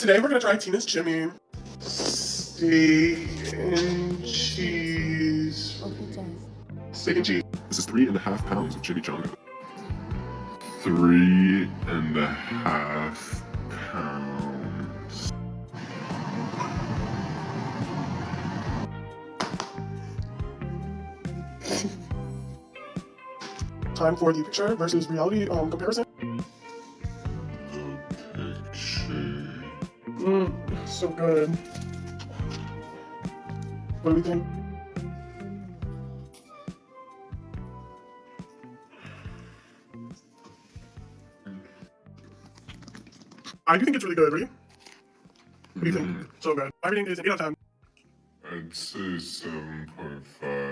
Today we're gonna try Tina's Jimmy. Steak and cheese. Steak and cheese. This is 3.5 pounds of chimichangas. 3.5 pounds. Time for the picture versus reality comparison. The picture. So good. What do we think? I do think it's really good, right? What do you think? So good. My rating is an 8 out of 10. I'd say 7.5.